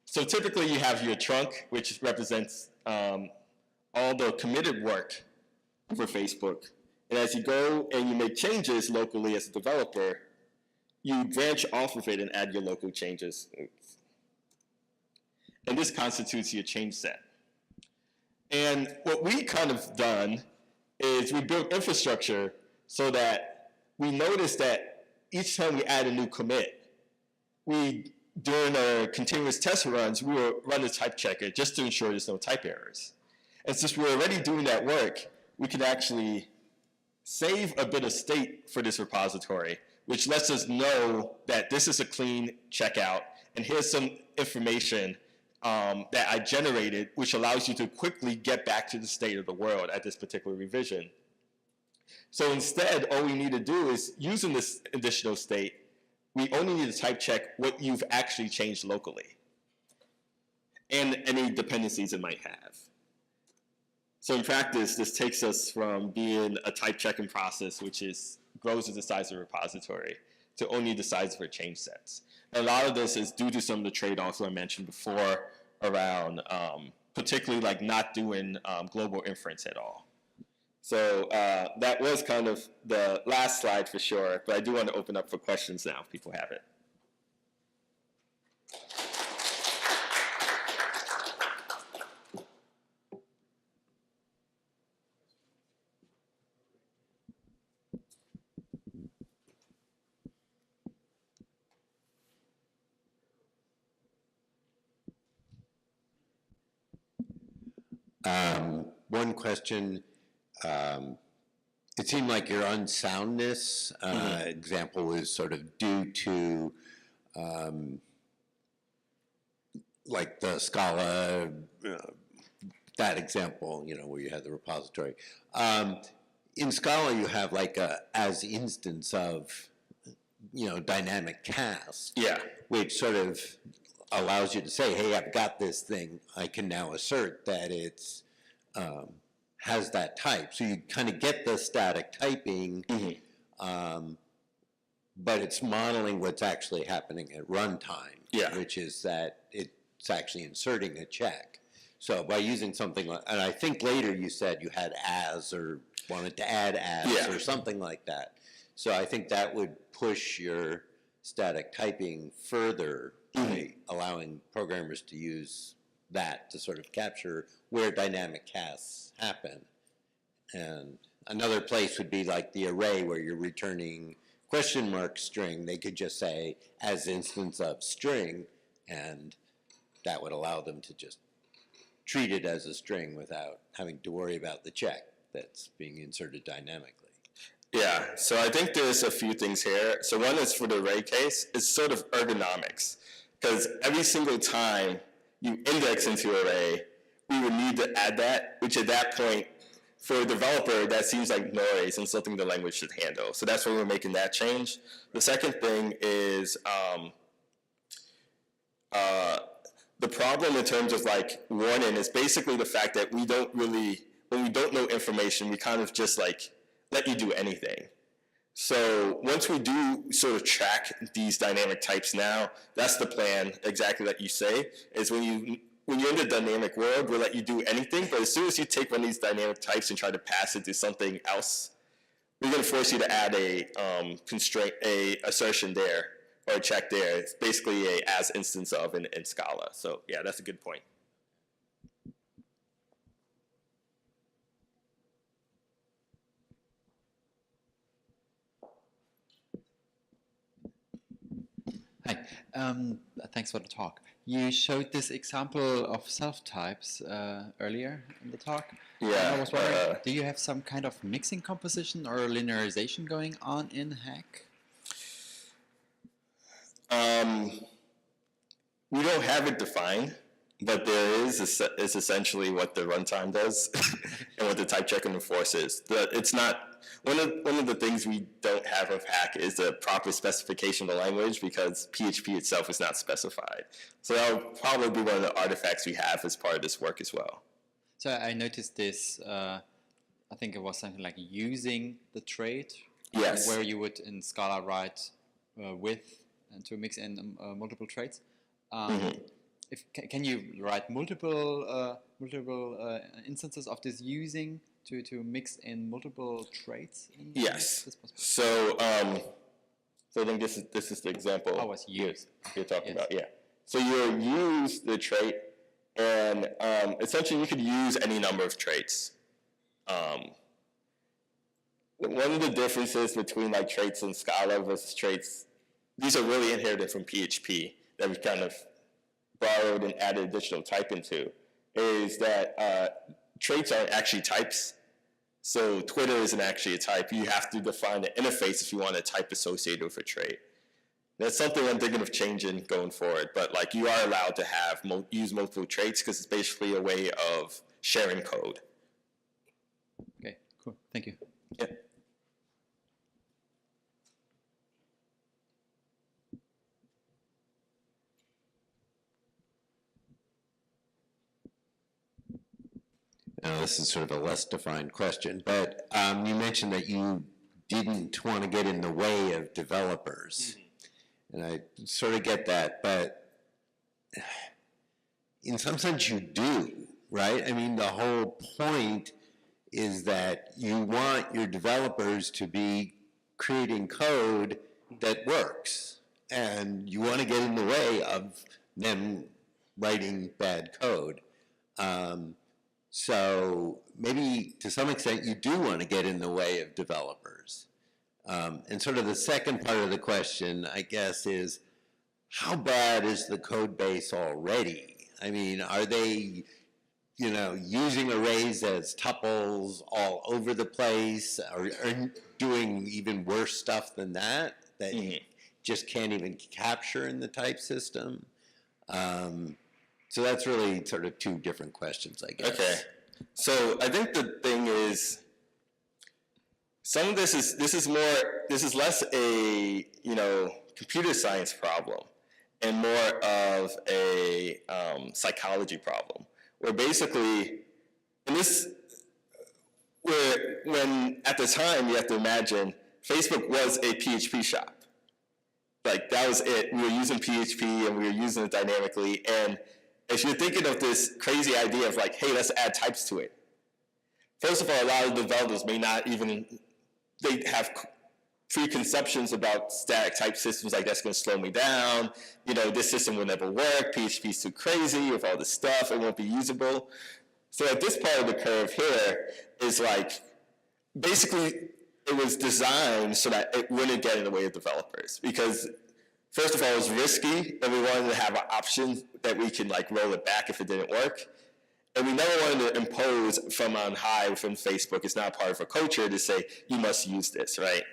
Speaker 2: So typically you have your trunk, which represents all the committed work for Facebook. And as you go and you make changes locally as a developer, you branch off of it and add your local changes. And this constitutes your change set. And what we kind of done is we built infrastructure so that we noticed that each time we add a new commit, during our continuous test runs, we will run a type checker just to ensure there's no type errors. And since we're already doing that work, we can actually save a bit of state for this repository, which lets us know that this is a clean checkout, and here's some information that I generated, which allows you to quickly get back to the state of the world at this particular revision. So instead, all we need to do is, using this additional state, we only need to type check what you've actually changed locally and any dependencies it might have. So in practice, this takes us from being a type checking process, which grows as the size of the repository, to only the size of our change sets. And a lot of this is due to some of the trade-offs I mentioned before around particularly like not doing global inference at all. So that was kind of the last slide for sure, but I do want to open up for questions now if people have it.
Speaker 3: One question. It seemed like your unsoundness example was sort of due to like the Scala, that example, you know, where you had the repository. In Scala, you have like a as instance of, you know, dynamic cast, which sort of allows you to say, hey, I've got this thing. I can now assert that it's has that type. So you kind of get the static typing, but it's modeling what's actually happening at runtime, which is that it's actually inserting a check. So by using something like, and I think later you said you had as or wanted to add as or something like that. So I think that would push your static typing further by allowing programmers to use that to sort of capture where dynamic casts happen. And another place would be like the array where you're returning question mark string. They could just say as instance of string, and that would allow them to just treat it as a string without having to worry about the check that's being inserted dynamically.
Speaker 2: Yeah, so I think there's a few things here. So one is for the array case, it's sort of ergonomics, because every single time you index into array, we would need to add that, which at that point, for a developer, that seems like noise and something the language should handle. So that's why we're making that change. The second thing is the problem in terms of like warning is basically the fact that we don't really, when we don't know information, we kind of just like let you do anything. So once we do sort of track these dynamic types now, that's the plan, exactly like you say, is when you're in the dynamic world, we'll let you do anything, but as soon as you take one of these dynamic types and try to pass it to something else, we're going to force you to add a constraint, a assertion there, or a check there. It's basically a as instance of in Scala. So yeah, that's a good point.
Speaker 4: Hi, thanks for the talk. You showed this example of self-types earlier in the talk.
Speaker 2: Yeah.
Speaker 4: And I was wondering, do you have some kind of mixing composition or linearization going on in Hack?
Speaker 2: We don't have it defined, but there is essentially what the runtime does and what the type check and enforce is. It's not one of the things we don't have of Hack is the proper specification of the language because PHP itself is not specified. So that'll probably be one of the artifacts we have as part of this work as well.
Speaker 4: So I noticed this. I think it was something like using the trait.
Speaker 2: Yes.
Speaker 4: Where you would in Scala write with and to mix in multiple traits. Can you write multiple instances of this using to mix in multiple traits?
Speaker 2: Yes. So I think this is the example.
Speaker 4: Oh, it's use.
Speaker 2: You're talking about, yeah. So you use the trait, and essentially you could use any number of traits. One of the differences between like traits in Scala versus traits, these are really inherited from PHP that we kind of borrowed and added additional type into, is that traits aren't actually types. So Twitter isn't actually a type. You have to define the interface if you want a type associated with a trait. That's something I'm thinking of changing going forward, but like you are allowed to have use multiple traits because it's basically a way of sharing code.
Speaker 4: Okay, cool. Thank you.
Speaker 2: Yeah.
Speaker 3: Now, this is sort of a less defined question, but you mentioned that you didn't want to get in the way of developers. And I sort of get that, but in some sense you do, right? I mean, the whole point is that you want your developers to be creating code that works, and you want to get in the way of them writing bad code. So maybe to some extent you do want to get in the way of developers. And sort of the second part of the question, I guess, is how bad is the code base already? I mean, are they, using arrays as tuples all over the place, or doing even worse stuff than that you just can't even capture in the type system? So that's really sort of two different questions, I guess.
Speaker 2: Okay. So I think the thing is, some of this is less a computer science problem and more of a psychology problem, where basically, when at the time you have to imagine Facebook was a PHP shop, like that was it. We were using PHP and we were using it dynamically, and if you're thinking of this crazy idea of like, hey, let's add types to it. First of all, a lot of developers may not even, they have preconceptions about static type systems, like that's going to slow me down. This system will never work. PHP is too crazy with all this stuff. It won't be usable. So at this part of the curve here is like, basically it was designed so that it wouldn't get in the way of developers, because first of all, it was risky, and we wanted to have an option that we can like roll it back if it didn't work. And we never wanted to impose from on high within Facebook, it's not part of our culture, to say, you must use this, right?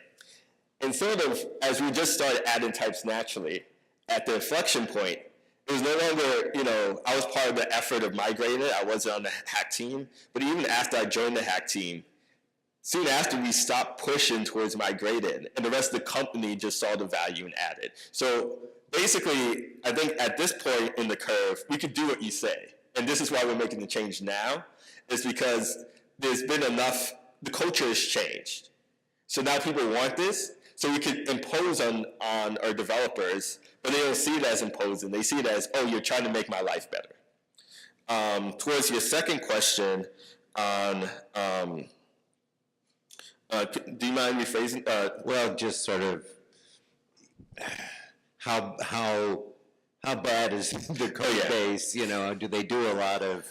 Speaker 2: And sort of, as we just started adding types naturally, at the inflection point, it was no longer, I was part of the effort of migrating it. I wasn't on the Hack team. But even after I joined the Hack team, soon after we stopped pushing towards migrating, and the rest of the company just saw the value and added. So basically, I think at this point in the curve, we could do what you say. And this is why we're making the change now, is because there's been enough, the culture has changed. So now people want this, so we could impose on our developers, but they don't see it as imposing. They see it as, oh, you're trying to make my life better. Towards your second question on, do you mind rephrasing?
Speaker 3: Well, just sort of how bad is the code base? Do they do a lot of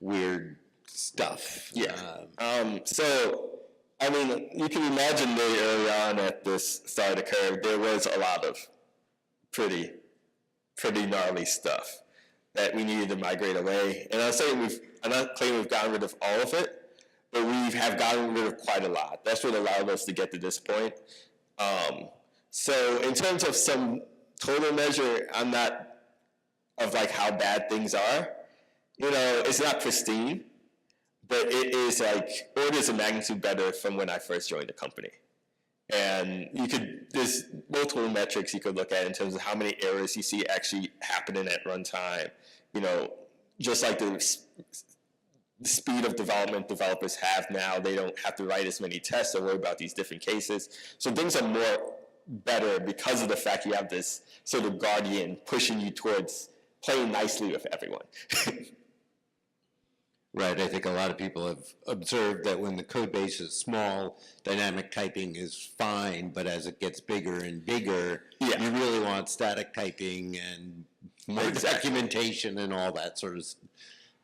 Speaker 3: weird stuff?
Speaker 2: Yeah. So, I mean, you can imagine very early on at this start of the curve, there was a lot of pretty pretty gnarly stuff that we needed to migrate away. And I'm not claiming we've gotten rid of all of it, but we have gotten rid of quite a lot. That's what allowed us to get to this point. So in terms of some total measure, I'm not of like how bad things are. You know, it's not pristine, but it is like orders of magnitude better from when I first joined the company. And there's multiple metrics you could look at in terms of how many errors you see actually happening at runtime. You know, just like the speed of development developers have now, they don't have to write as many tests or worry about these different cases. So things are more better because of the fact you have this sort of guardian pushing you towards playing nicely with everyone.
Speaker 3: Right, I think a lot of people have observed that when the code base is small, dynamic typing is fine, but as it gets bigger and bigger, you really want static typing and more documentation and all that sort of,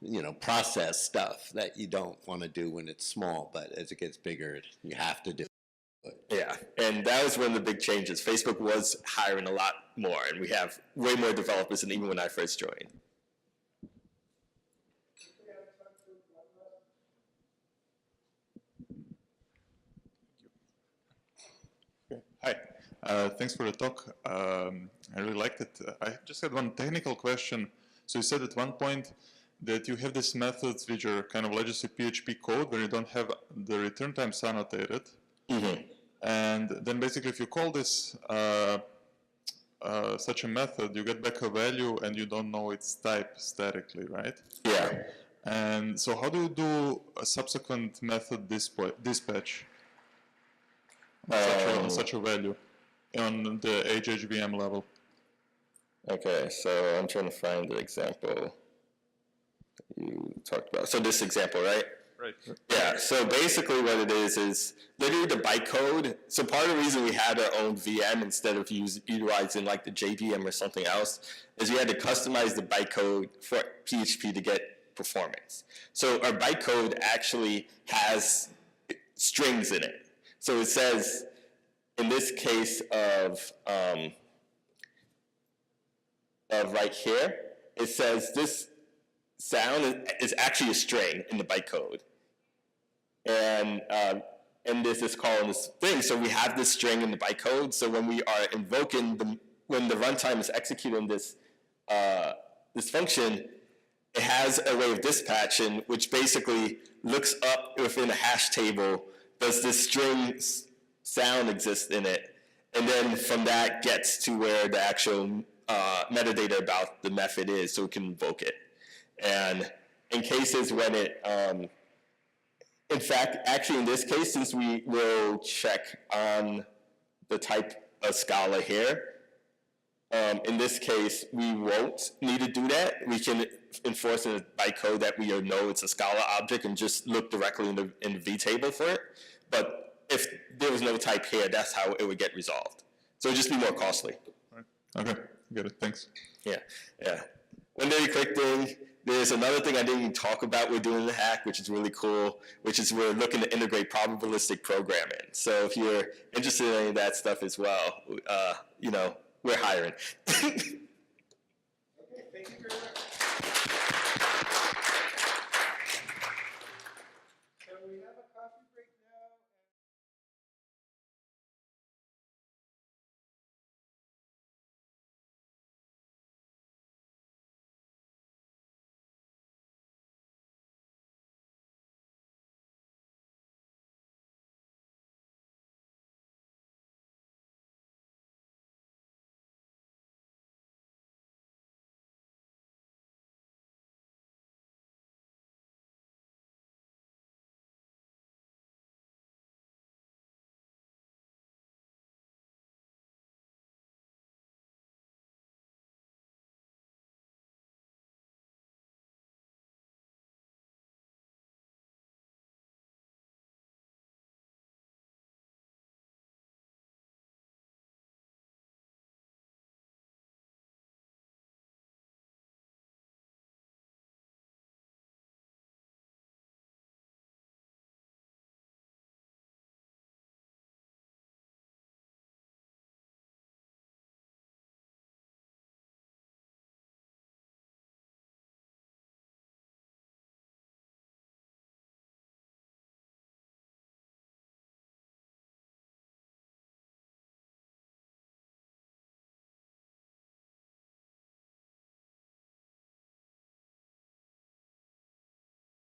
Speaker 3: you know, process stuff that you don't want to do when it's small, but as it gets bigger, you have to do it.
Speaker 2: Yeah, and that was one of the big changes. Facebook was hiring a lot more, and we have way more developers than even when I first joined.
Speaker 5: Hi, thanks for the talk. I really liked it. I just had one technical question. So you said at one point that you have these methods which are kind of legacy PHP code where you don't have the return times annotated. Mm-hmm. And then basically if you call this such a method, you get back a value and you don't know its type statically, right?
Speaker 2: Yeah.
Speaker 5: And so how do you do a subsequent method dispatch? On such a value on the HHVM level.
Speaker 2: Okay, so I'm trying to find the example you talked about. So this example, right?
Speaker 5: Right.
Speaker 2: Yeah, so basically what it is literally the bytecode. So part of the reason we had our own VM instead of utilizing like the JVM or something else is we had to customize the bytecode for PHP to get performance. So our bytecode actually has strings in it. So it says, in this case of right here, it says this sound is actually a string in the bytecode. And this is called this thing. So we have this string in the bytecode. So when we are invoking, when the runtime is executing this function, it has a way of dispatching, which basically looks up within a hash table, does this string sound exist in it? And then from that gets to where the actual metadata about the method is, so we can invoke it. And in cases when it, in fact, actually in this case, since we will check on the type of Scala here, in this case, we won't need to do that. We can enforce in a bytecode that we know it's a Scala object and just look directly in the vtable for it. But if there was no type here, that's how it would get resolved. So it would just be more costly.
Speaker 5: Right. Okay, get it, thanks.
Speaker 2: Yeah. One very quick thing, there's another thing I didn't even talk about we're doing in the hack, which is really cool, which is we're looking to integrate probabilistic programming. So if you're interested in any of that stuff as well, we're hiring. Okay, thank you very much.